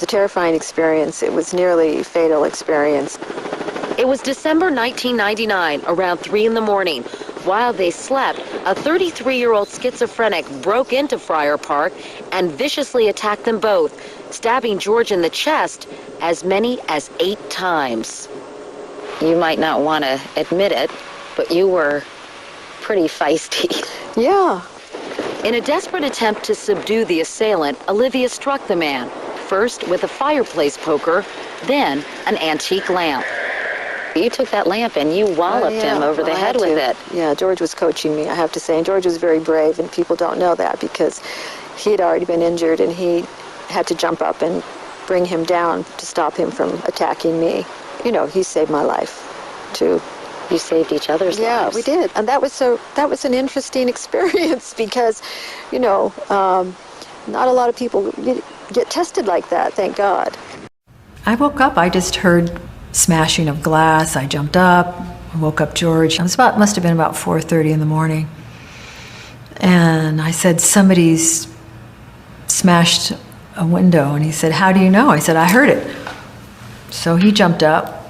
a terrifying experience. It was nearly a fatal experience. It was December 1999, around 3 in the morning. While they slept, a 33-year-old schizophrenic broke into Friar Park and viciously attacked them both, stabbing George in the chest as many as 8 times. You might not want to admit it, but you were pretty feisty. Yeah. In a desperate attempt to subdue the assailant, Olivia struck the man, first with a fireplace poker, then an antique lamp. You took that lamp and you walloped him over the head with it. Yeah, George was coaching me, I have to say. And George was very brave, and people don't know that because he had already been injured, and he had to jump up and bring him down to stop him from attacking me. You know, he saved my life, too. You saved each other's lives. Yeah, we did. And that was an interesting experience because, you know, not a lot of people get tested like that, thank God. I woke up, I just heard smashing of glass. I jumped up, woke up George. It was must have been about 4:30 in the morning. And I said, somebody's smashed a window. And he said, how do you know? I said, I heard it. So he jumped up,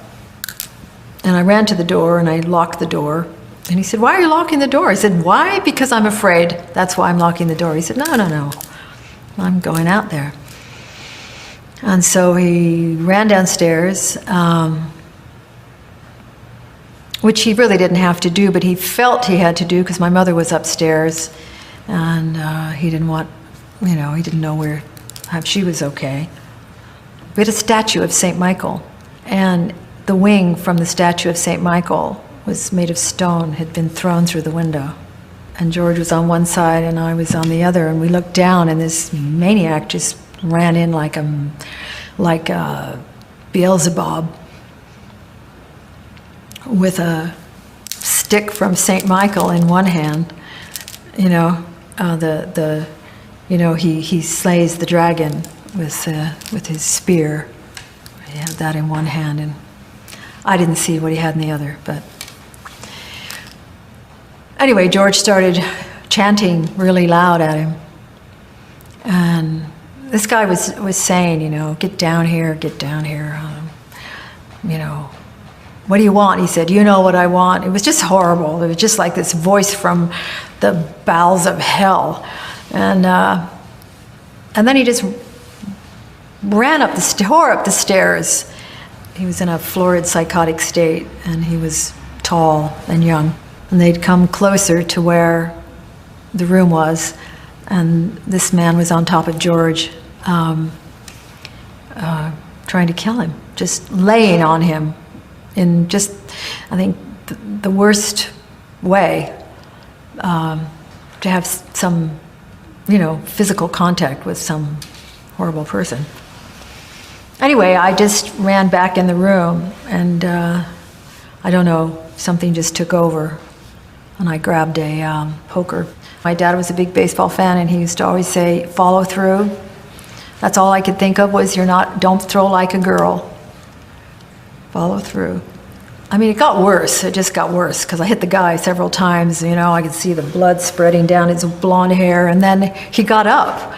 and I ran to the door, and I locked the door. And he said, why are you locking the door? I said, why? Because I'm afraid. That's why I'm locking the door. He said, no. I'm going out there. And so he ran downstairs, which he really didn't have to do, but he felt he had to do because my mother was upstairs, and he didn't want, he didn't know if she was okay. We had a statue of St. Michael, and the wing from the statue of St. Michael was made of stone, had been thrown through the window. And George was on one side and I was on the other, and we looked down, and this maniac just ran in like a Beelzebub with a stick from St. Michael in one hand. He slays the dragon with his spear. He had that in one hand, and I didn't see what he had in the other. But anyway, George started chanting really loud at him, and this guy was saying, get down here, what do you want? He said, you know what I want. It was just horrible. It was just like this voice from the bowels of hell. And then he just tore up the stairs. He was in a florid psychotic state, and he was tall and young. And they'd come closer to where the room was, and this man was on top of George, trying to kill him, just laying on him in just, I think, the worst way, to have some, physical contact with some horrible person. Anyway, I just ran back in the room, and I don't know, something just took over, and I grabbed a poker. My dad was a big baseball fan, and he used to always say, follow through. That's all I could think of was, don't throw like a girl. Follow through. I mean, it got worse. It just got worse because I hit the guy several times. I could see the blood spreading down his blonde hair. And then he got up.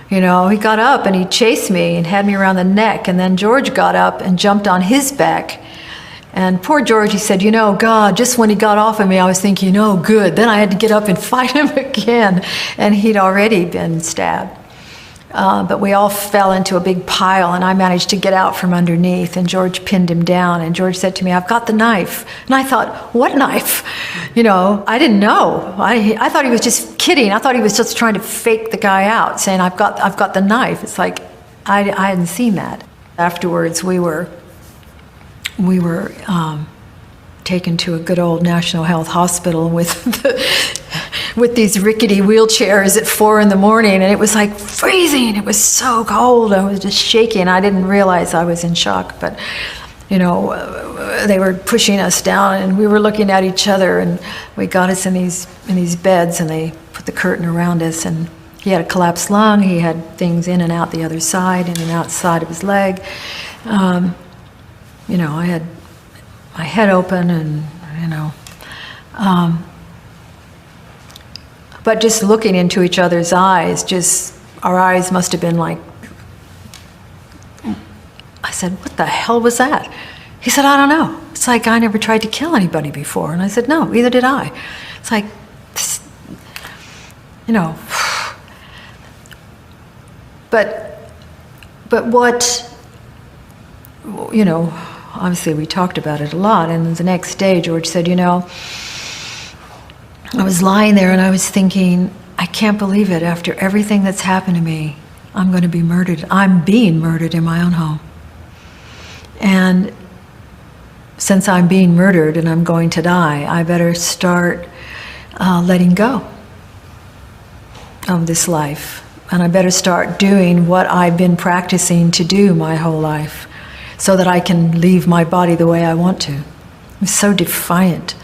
He got up and he chased me and had me around the neck. And then George got up and jumped on his back. And poor George, he said, God, just when he got off of me, I was thinking, good. Then I had to get up and fight him again. And he'd already been stabbed. But we all fell into a big pile, and I managed to get out from underneath, and George pinned him down, and George said to me, I've got the knife. And I thought, what knife? I didn't know. I thought he was just kidding. I thought he was just trying to fake the guy out, saying, I've got the knife. It's like, I hadn't seen that. Afterwards, we were taken to a good old National Health Hospital with these rickety wheelchairs at 4 in the morning, and it was like freezing. It was so cold. I was just shaking. I didn't realize I was in shock, but they were pushing us down, and we were looking at each other, and we got us in these beds, and they put the curtain around us, and he had a collapsed lung. He had things in and out the other side, in and outside of his leg. I had my head open, and but just looking into each other's eyes, our eyes must have been like said, what the hell was that? He said, I don't know. It's like, I never tried to kill anybody before. And I said, no, either did I. It's like, you know, but what, you know, obviously we talked about it a lot, and the next day George said, you know, I was lying there and I was thinking, I can't believe it, after everything that's happened to me, I'm going to be murdered. I'm being murdered in my own home. And since I'm being murdered and I'm going to die, I better start letting go of this life. And I better start doing what I've been practicing to do my whole life so that I can leave my body the way I want to. I was so defiant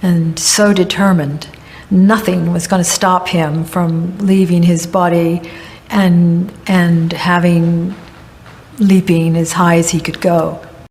and so determined. Nothing was going to stop him from leaving his body and leaping as high as he could go.